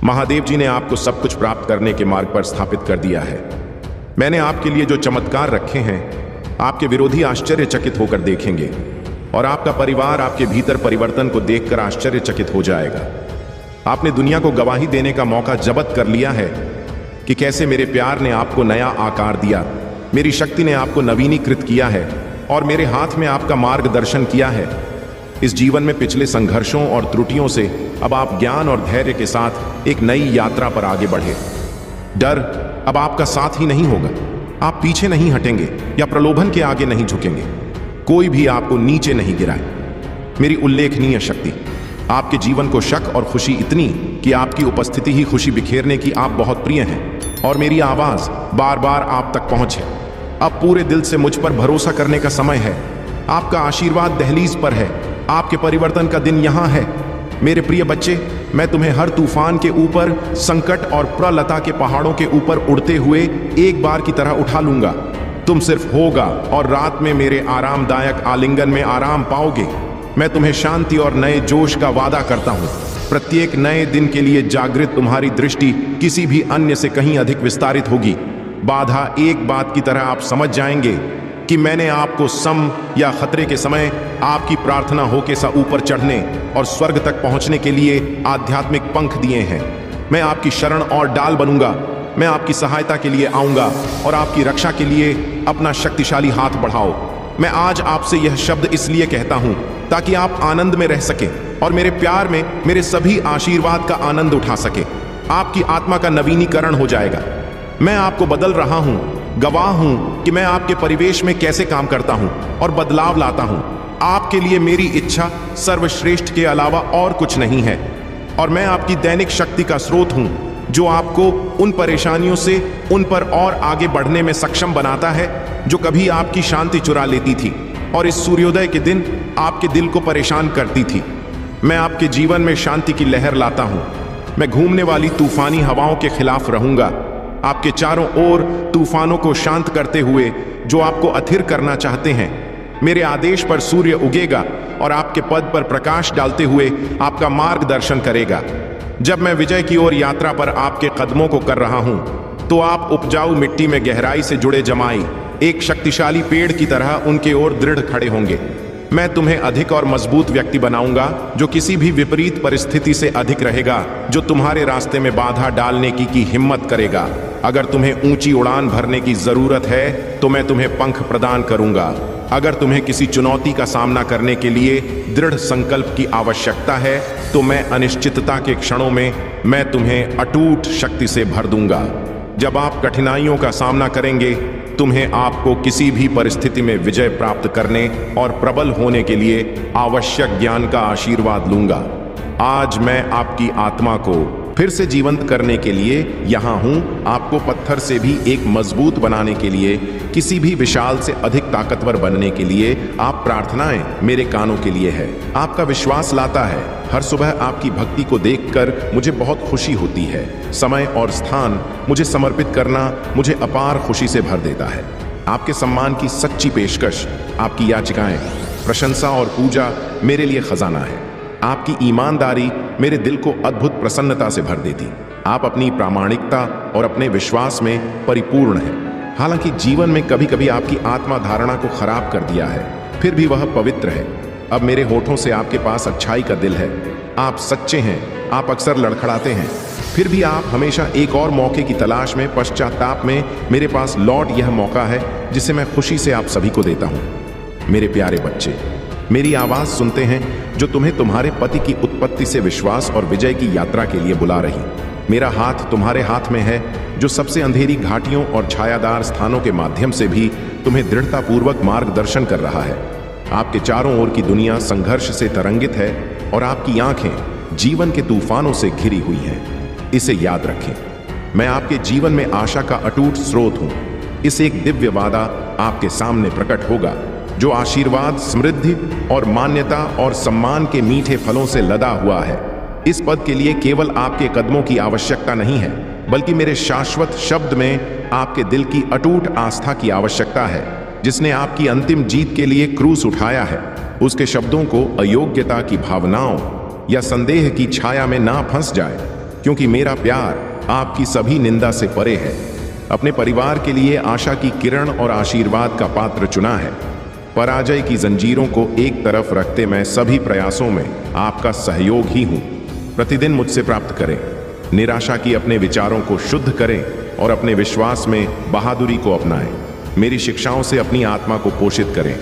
महादेव जी ने आपको सब कुछ प्राप्त करने के मार्ग पर स्थापित कर दिया है। मैंने आपके लिए जो चमत्कार रखे हैं, आपके विरोधी आश्चर्यचकित होकर देखेंगे और आपका परिवार आपके भीतर परिवर्तन को देखकर आश्चर्यचकित हो जाएगा। आपने दुनिया को गवाही देने का मौका जब्त कर लिया है कि कैसे मेरे प्यार ने आपको नया आकार दिया, मेरी शक्ति ने आपको नवीनीकृत किया है और मेरे हाथ में आपका मार्गदर्शन किया है। इस जीवन में पिछले संघर्षों और त्रुटियों से अब आप ज्ञान और धैर्य के साथ एक नई यात्रा पर आगे बढ़े। डर अब आपका साथ ही नहीं होगा। आप पीछे नहीं हटेंगे या प्रलोभन के आगे नहीं झुकेंगे। कोई भी आपको नीचे नहीं गिराए। मेरी उल्लेखनीय शक्ति आपके जीवन को शक और खुशी इतनी कि आपकी उपस्थिति ही खुशी बिखेरने की आप बहुत प्रिय हैं और मेरी आवाज बार बार आप तक पहुंचे। अब पूरे दिल से मुझ पर भरोसा करने का समय है। आपका आशीर्वाद दहलीज पर है। आपके परिवर्तन का दिन यहां है। मेरे प्रिय बच्चे, मैं तुम्हें हर तूफान के ऊपर, संकट और प्रलता के पहाड़ों के ऊपर उड़ते हुए एक बार की तरह उठा लूंगा। तुम सिर्फ होगा और रात में मेरे आरामदायक आलिंगन में आराम पाओगे। मैं तुम्हें शांति और नए जोश का वादा करता हूं। प्रत्येक नए दिन के लिए जागृत तुम्हारी दृष्टि किसी भी अन्य से कहीं अधिक विस्तारित होगी। बाधा एक बात की तरह आप समझ जाएंगे कि मैंने आपको सम या खतरे के समय आपकी प्रार्थना हो के सा ऊपर चढ़ने और स्वर्ग तक पहुंचने के लिए आध्यात्मिक पंख दिए हैं। मैं आपकी शरण और डाल बनूंगा। मैं आपकी सहायता के लिए आऊंगा और आपकी रक्षा के लिए अपना शक्तिशाली हाथ बढ़ाओ। मैं आज आपसे यह शब्द इसलिए कहता हूं ताकि आप आनंद में रह सके और मेरे प्यार में मेरे सभी आशीर्वाद का आनंद उठा सके। आपकी आत्मा का नवीनीकरण हो जाएगा। मैं आपको बदल रहा हूं, गवाह हूं कि मैं आपके परिवेश में कैसे काम करता हूं और बदलाव लाता हूं। आपके लिए मेरी इच्छा सर्वश्रेष्ठ के अलावा और कुछ नहीं है और मैं आपकी दैनिक शक्ति का स्रोत हूं जो आपको उन परेशानियों से उन पर और आगे बढ़ने में सक्षम बनाता है जो कभी आपकी शांति चुरा लेती थी और इस सूर्योदय के दिन आपके दिल को परेशान करती थी। मैं आपके जीवन में शांति की लहर लाता हूं। मैं घूमने वाली तूफानी हवाओं के खिलाफ रहूंगा, आपके चारों ओर तूफानों को शांत करते हुए जो आपको अथिर करना चाहते हैं। मेरे आदेश पर सूर्य उगेगा और आपके पद पर प्रकाश डालते हुए आपका मार्गदर्शन करेगा। जब मैं विजय की ओर यात्रा पर आपके कदमों को कर रहा हूं, तो आप उपजाऊ मिट्टी में गहराई से जुड़े जमाई एक शक्तिशाली पेड़ की तरह उनके ओर दृढ़ खड़े होंगे। मैं तुम्हें अधिक और मजबूत व्यक्ति बनाऊंगा जो किसी भी विपरीत परिस्थिति से अधिक रहेगा, जो तुम्हारे रास्ते में बाधा डालने की हिम्मत करेगा। अगर तुम्हें ऊंची उड़ान भरने की जरूरत है तो मैं तुम्हें पंख प्रदान करूंगा। अगर तुम्हें किसी चुनौती का सामना करने के लिए दृढ़ संकल्प की आवश्यकता है तो मैं अनिश्चितता के क्षणों में मैं तुम्हें अटूट शक्ति से भर दूंगा। जब आप कठिनाइयों का सामना करेंगे, तुम्हें आपको किसी भी परिस्थिति में विजय प्राप्त करने और प्रबल होने के लिए आवश्यक ज्ञान का आशीर्वाद लूंगा। आज मैं आपकी आत्मा को फिर से जीवंत करने के लिए यहाँ हूँ। आपको पत्थर से भी एक मजबूत बनाने के लिए, किसी भी विशाल से अधिक ताकतवर बनने के लिए आप प्रार्थनाएं मेरे कानों के लिए है। आपका विश्वास लाता है। हर सुबह आपकी भक्ति को देखकर मुझे बहुत खुशी होती है। समय और स्थान मुझे समर्पित करना मुझे अपार खुशी से भर देता है। आपके सम्मान की सच्ची पेशकश, आपकी याचिकाएं, प्रशंसा और पूजा मेरे लिए खजाना है। आपकी ईमानदारी मेरे दिल को अद्भुत प्रसन्नता से भर देती। आप अपनी प्रामाणिकता और अपने विश्वास में परिपूर्ण हैं। हालांकि जीवन में कभी कभी आपकी आत्मा धारणा को खराब कर दिया है, फिर भी वह पवित्र है। अब मेरे होठों से आपके पास अच्छाई का दिल है। आप सच्चे हैं। आप अक्सर लड़खड़ाते हैं, फिर भी आप हमेशा एक और मौके की तलाश में, पश्चाताप में मेरे पास लौट यह मौका है जिसे मैं खुशी से आप सभी को देता हूँ। मेरे प्यारे बच्चे, मेरी आवाज सुनते हैं जो तुम्हें तुम्हारे पति की उत्पत्ति से विश्वास और विजय की यात्रा के लिए बुला रही। मेरा हाथ तुम्हारे हाथ में है जो सबसे अंधेरी घाटियों और छायादार स्थानों के माध्यम से भी तुम्हें दृढ़तापूर्वक मार्गदर्शन कर रहा है। आपके चारों ओर की दुनिया संघर्ष से तरंगित है और आपकी आंखें जीवन के तूफानों से घिरी हुई हैं। इसे याद रखें, मैं आपके जीवन में आशा का अटूट स्रोत हूं। इस एक दिव्य वादा आपके सामने प्रकट होगा जो आशीर्वाद, समृद्धि और मान्यता और सम्मान के मीठे फलों से लदा हुआ है। इस पद के लिए केवल आपके कदमों की आवश्यकता नहीं है, बल्कि मेरे शाश्वत शब्द में आपके दिल की अटूट आस्था की आवश्यकता है। जिसने आपकी अंतिम जीत के लिए क्रूस उठाया है, उसके शब्दों को अयोग्यता की भावनाओं या संदेह की छाया में ना फंस जाए। क्योंकि मेरा प्यार आपकी सभी निंदा से परे है। अपने परिवार के लिए आशा की किरण और आशीर्वाद का पात्र चुना है। पराजय की जंजीरों को एक तरफ रखते मैं सभी प्रयासों में आपका सहयोग ही हूं। प्रतिदिन मुझसे प्राप्त करें, निराशा की अपने विचारों को शुद्ध करें और अपने विश्वास में बहादुरी को अपनाएं। मेरी शिक्षाओं से अपनी आत्मा को पोषित करें।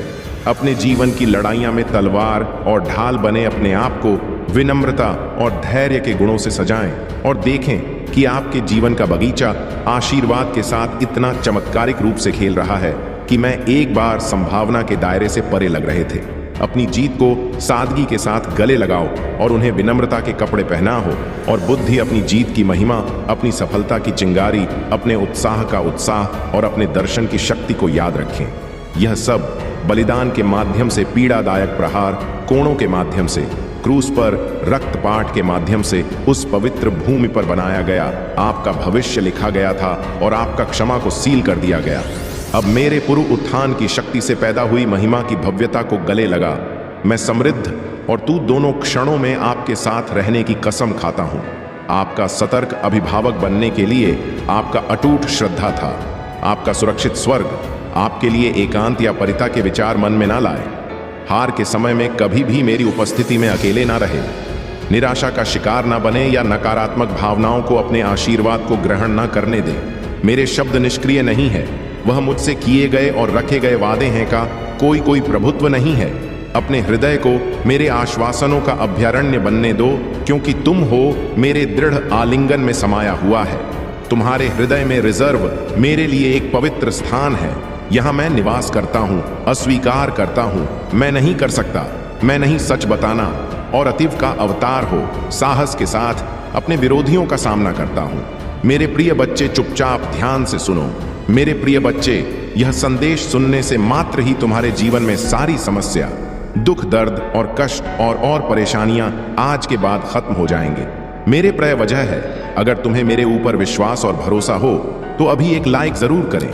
अपने जीवन की लड़ाइयां में तलवार और ढाल बने अपने आप को विनम्रता और धैर्य के गुणों से सजाएं और देखें कि आपके जीवन का बगीचा आशीर्वाद के साथ इतना चमत्कारिक रूप से खेल रहा है कि मैं एक बार संभावना के दायरे से परे लग रहे थे। अपनी जीत को सादगी के साथ गले लगाओ और उन्हें विनम्रता के कपड़े पहनाओ और बुद्धि अपनी जीत की महिमा, अपनी सफलता की चिंगारी, अपने उत्साह का उत्साह और अपने दर्शन की शक्ति को याद रखें। यह सब बलिदान के माध्यम से, पीड़ादायक प्रहार, कोणों के माध्यम से, क्रूस पर रक्तपात के माध्यम से उस पवित्र भूमि पर बनाया गया। आपका भविष्य लिखा गया था और आपका क्षमा को सील कर दिया गया। अब मेरे पुनरुत्थान की शक्ति से पैदा हुई महिमा की भव्यता को गले लगा। मैं समृद्ध और तू दोनों क्षणों में आपके साथ रहने की कसम खाता हूं। आपका सतर्क अभिभावक बनने के लिए आपका अटूट श्रद्धा था। आपका सुरक्षित स्वर्ग आपके लिए एकांत या परिता के विचार मन में ना लाए। हार के समय में कभी भी मेरी उपस्थिति में अकेले ना रहे। निराशा का शिकार ना बने या नकारात्मक भावनाओं को अपने आशीर्वाद को ग्रहण ना करने दें। मेरे शब्द निष्क्रिय नहीं है, वह मुझसे किए गए और रखे गए वादे हैं का कोई प्रभुत्व नहीं है। अपने हृदय को मेरे आश्वासनों का अभयारण्य बनने दो, क्योंकि तुम हो मेरे दृढ़ आलिंगन में समाया हुआ है। तुम्हारे हृदय में रिजर्व मेरे लिए एक पवित्र स्थान है। यहाँ मैं निवास करता हूँ, अस्वीकार करता हूँ, मैं नहीं कर सकता, मैं नहीं सच बताना और अतीव का अवतार हो साहस के साथ अपने विरोधियों का सामना करता हूँ। मेरे प्रिय बच्चे, चुपचाप ध्यान से सुनो। मेरे प्रिय बच्चे, यह संदेश सुनने से मात्र ही तुम्हारे जीवन में सारी समस्या, दुख, दर्द और कष्ट और परेशानियां आज के बाद खत्म हो जाएंगे। मेरे प्रिय वजह है, अगर तुम्हें मेरे ऊपर विश्वास और भरोसा हो तो अभी एक लाइक जरूर करें।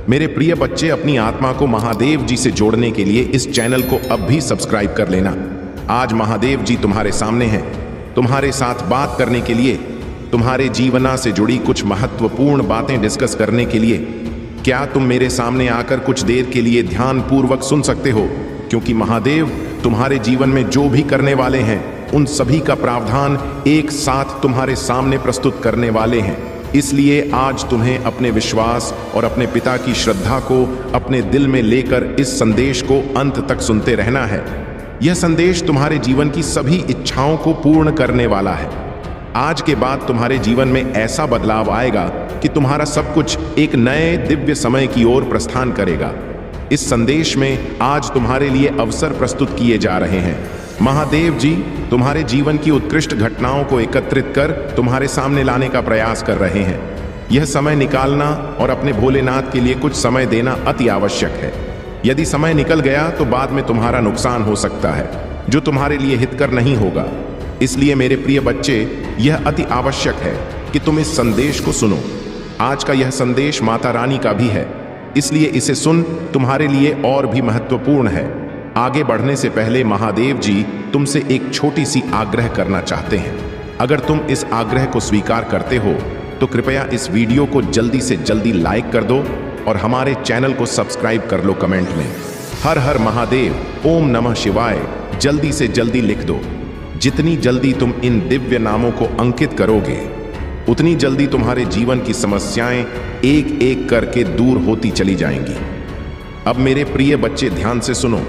मेरे प्रिय बच्चे, अपनी आत्मा को महादेव जी से जोड़ने के लिए इस चैनल को अब भी सब्सक्राइब कर लेना। आज महादेव जी तुम्हारे सामने हैं, तुम्हारे साथ बात करने के लिए, तुम्हारे जीवना से जुड़ी कुछ महत्वपूर्ण बातें डिस्कस करने के लिए। क्या तुम मेरे सामने आकर कुछ देर के लिए ध्यान पूर्वक सुन सकते हो? क्योंकि महादेव तुम्हारे जीवन में जो भी करने वाले हैं उन सभी का प्रावधान एक साथ तुम्हारे सामने प्रस्तुत करने वाले हैं। इसलिए आज तुम्हें अपने विश्वास और अपने पिता की श्रद्धा को अपने दिल में लेकर इस संदेश को अंत तक सुनते रहना है। यह संदेश तुम्हारे जीवन की सभी इच्छाओं को पूर्ण करने वाला है। आज के बाद तुम्हारे जीवन में ऐसा बदलाव आएगा कि तुम्हारा सब कुछ एक नए दिव्य समय की ओर प्रस्थान करेगा। इस संदेश में आज तुम्हारे लिए अवसर प्रस्तुत किए जा रहे हैं। महादेव जी तुम्हारे जीवन की उत्कृष्ट घटनाओं को एकत्रित कर तुम्हारे सामने लाने का प्रयास कर रहे हैं। यह समय निकालना और अपने भोलेनाथ के लिए कुछ समय देना अति आवश्यक है। यदि समय निकल गया तो बाद में तुम्हारा नुकसान हो सकता है, जो तुम्हारे लिए हितकर नहीं होगा। इसलिए मेरे प्रिय बच्चे, यह अति आवश्यक है कि तुम इस संदेश को सुनो। आज का यह संदेश माता रानी का भी है, इसलिए इसे सुन तुम्हारे लिए और भी महत्वपूर्ण है। आगे बढ़ने से पहले महादेव जी तुमसे एक छोटी सी आग्रह करना चाहते हैं। अगर तुम इस आग्रह को स्वीकार करते हो तो कृपया इस वीडियो को जल्दी से जल्दी लाइक कर दो और हमारे चैनल को सब्सक्राइब कर लो। कमेंट में हर हर महादेव, ओम नमः शिवाय जल्दी से जल्दी लिख दो। जितनी जल्दी तुम इन दिव्य नामों को अंकित करोगे, उतनी जल्दी तुम्हारे जीवन की समस्याएं एक एक करके दूर होती चली जाएंगी। अब मेरे प्रिय बच्चे, ध्यान से सुनो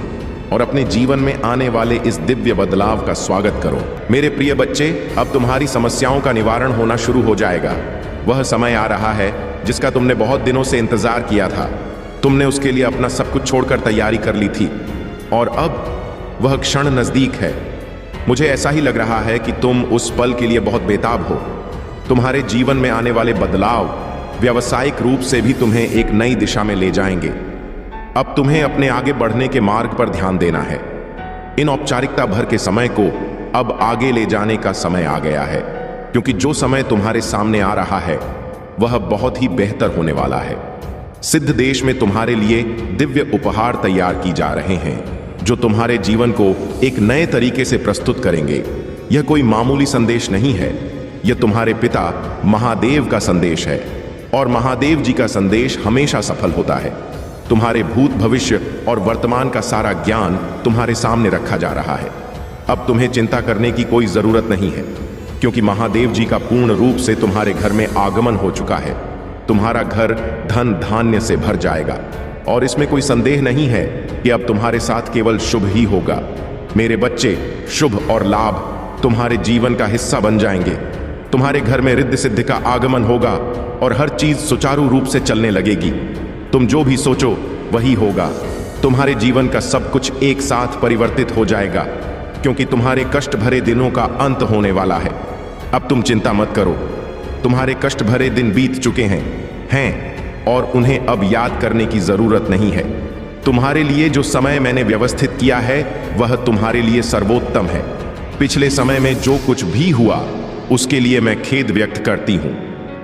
और अपने जीवन में आने वाले इस दिव्य बदलाव का स्वागत करो। मेरे प्रिय बच्चे, अब तुम्हारी समस्याओं का निवारण होना शुरू हो जाएगा। वह समय आ रहा है जिसका तुमने बहुत दिनों से इंतजार किया था। तुमने उसके लिए अपना सब कुछ छोड़कर तैयारी कर ली थी और अब वह क्षण नजदीक है। मुझे ऐसा ही लग रहा है कि तुम उस पल के लिए बहुत बेताब हो। तुम्हारे जीवन में आने वाले बदलाव व्यावसायिक रूप से भी तुम्हें एक नई दिशा में ले जाएंगे। अब तुम्हें अपने आगे बढ़ने के मार्ग पर ध्यान देना है। इन औपचारिकता भर के समय को अब आगे ले जाने का समय आ गया है, क्योंकि जो समय तुम्हारे सामने आ रहा है वह बहुत ही बेहतर होने वाला है। सिद्ध देश में तुम्हारे लिए दिव्य उपहार तैयार की जा रहे हैं जो तुम्हारे जीवन को एक नए तरीके से प्रस्तुत करेंगे। यह कोई मामूली संदेश नहीं है, यह तुम्हारे पिता महादेव का संदेश है और महादेव जी का संदेश हमेशा सफल होता है। तुम्हारे भूत, भविष्य और वर्तमान का सारा ज्ञान तुम्हारे सामने रखा जा रहा है। अब तुम्हें चिंता करने की कोई जरूरत नहीं है, क्योंकि महादेव जी का पूर्ण रूप से तुम्हारे घर में आगमन हो चुका है। तुम्हारा घर धन धान्य से भर जाएगा और इसमें कोई संदेह नहीं है कि अब तुम्हारे साथ केवल शुभ ही होगा। मेरे बच्चे, शुभ और लाभ तुम्हारे जीवन का हिस्सा बन जाएंगे। तुम्हारे घर में रिद्धि सिद्धि का आगमन होगा और हर चीज सुचारू रूप से चलने लगेगी। तुम जो भी सोचो वही होगा। तुम्हारे जीवन का सब कुछ एक साथ परिवर्तित हो जाएगा, क्योंकि तुम्हारे कष्ट भरे दिनों का अंत होने वाला है। अब तुम चिंता मत करो। तुम्हारे कष्ट भरे दिन बीत चुके हैं और उन्हें अब याद करने की जरूरत नहीं है। तुम्हारे लिए जो समय मैंने व्यवस्थित किया है वह तुम्हारे लिए सर्वोत्तम है। पिछले समय में जो कुछ भी हुआ उसके लिए मैं खेद व्यक्त करती हूं।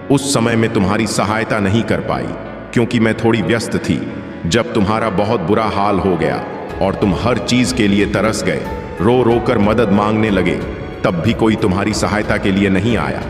उस समय में तुम्हारी सहायता नहीं कर पाई, क्योंकि मैं थोड़ी व्यस्त थी। जब तुम्हारा बहुत बुरा हाल हो गया और तुम हर चीज के लिए तरस गए, रो रो कर मदद मांगने लगे, तब भी कोई तुम्हारी सहायता के लिए नहीं आया।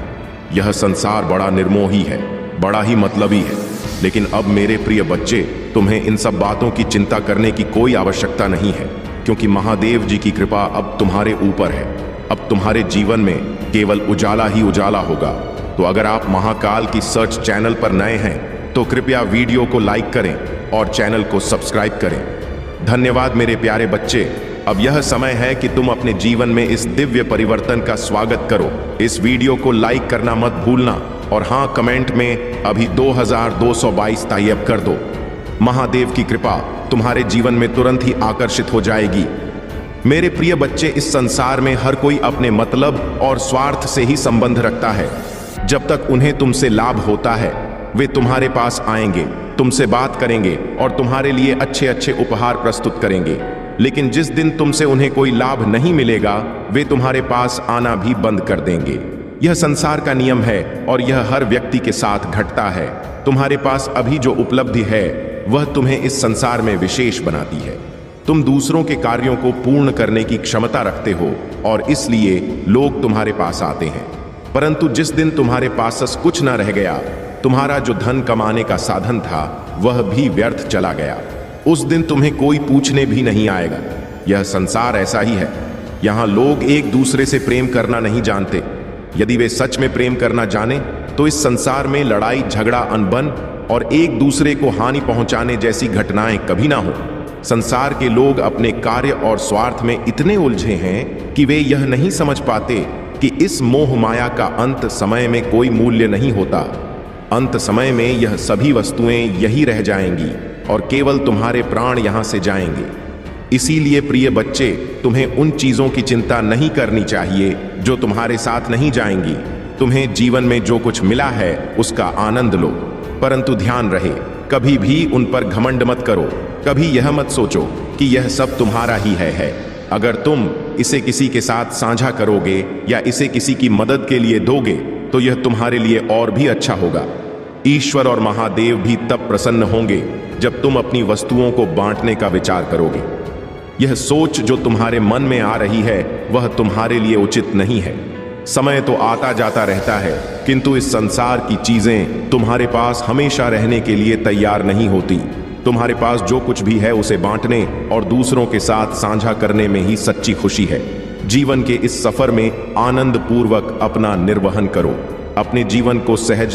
यह संसार बड़ा निर्मोही है, बड़ा ही मतलबी है। लेकिन अब मेरे प्रिय बच्चे, तुम्हें इन सब बातों की चिंता करने की कोई आवश्यकता नहीं है, क्योंकि महादेव जी की कृपा अब तुम्हारे ऊपर है। अब तुम्हारे जीवन में केवल उजाला ही उजाला होगा। तो अगर आप महाकाल की सर्च चैनल पर नए हैं तो कृपया वीडियो को लाइक करें और चैनल को सब्सक्राइब करें। धन्यवाद मेरे प्यारे बच्चे। अब यह समय है कि तुम अपने जीवन में इस दिव्य परिवर्तन का स्वागत करो। इस वीडियो को लाइक करना मत भूलना और हाँ, कमेंट में अभी 2222 टाइप कर दो। महादेव की कृपा तुम्हारे जीवन में तुरंत ही आकर्षित हो जाएगी। मेरे प्रिय बच्चे, इस संसार में हर कोई अपने मतलब और स्वार्थ से ही संबंध रखता है। जब तक उन्हें तुमसे लाभ होता है वे तुम्हारे पास आएंगे, तुमसे बात करेंगे और तुम्हारे लिए अच्छे अच्छे उपहार प्रस्तुत करेंगे। लेकिन जिस दिन तुमसे उन्हें कोई लाभ नहीं मिलेगा वे तुम्हारे पास आना भी बंद कर देंगे। यह संसार का नियम है और यह हर व्यक्ति के साथ घटता है। तुम्हारे पास अभी जो उपलब्धि है वह तुम्हें इस संसार में विशेष बनाती है। तुम दूसरों के कार्यों को पूर्ण करने की क्षमता रखते हो और इसलिए लोग तुम्हारे पास आते हैं। परंतु जिस दिन तुम्हारे पास कुछ न रह गया, तुम्हारा जो धन कमाने का साधन था वह भी व्यर्थ चला गया, उस दिन तुम्हें कोई पूछने भी नहीं आएगा। यह संसार ऐसा ही है। यहाँ लोग एक दूसरे से प्रेम करना नहीं जानते। यदि वे सच में प्रेम करना जाने तो इस संसार में लड़ाई, झगड़ा, अनबन और एक दूसरे को हानि पहुंचाने जैसी घटनाएं कभी ना हो। संसार के लोग अपने कार्य और स्वार्थ में इतने उलझे हैं कि वे यह नहीं समझ पाते कि इस मोह माया का अंत समय में कोई मूल्य नहीं होता। अंत समय में यह सभी वस्तुएं यही रह जाएंगी और केवल तुम्हारे प्राण यहां से जाएंगे। इसीलिए प्रिय बच्चे, तुम्हें उन चीजों की चिंता नहीं करनी चाहिए जो तुम्हारे साथ नहीं जाएंगी। तुम्हें जीवन में जो कुछ मिला है उसका आनंद लो, परंतु ध्यान रहे कभी भी उन पर घमंड मत करो। कभी यह मत सोचो कि यह सब तुम्हारा ही है। अगर तुम इसे किसी के साथ साझा करोगे या इसे किसी की मदद के लिए दोगे तो यह तुम्हारे लिए और भी अच्छा होगा। ईश्वर और महादेव भी तब प्रसन्न होंगे जब तुम अपनी वस्तुओं को बांटने का विचार करोगे। यह सोच जो तुम्हारे मन में आ रही है वह तुम्हारे लिए उचित नहीं है। समय तो आता जाता रहता है, किंतु इस संसार की चीजें तुम्हारे पास हमेशा रहने के लिए तैयार नहीं होती। तुम्हारे पास जो कुछ भी है उसे बांटने और दूसरों के साथ साझा करने में ही सच्ची खुशी है। जीवन के इस सफर में आनंद पूर्वक अपना निर्वहन करो। अपने जीवन को सहजता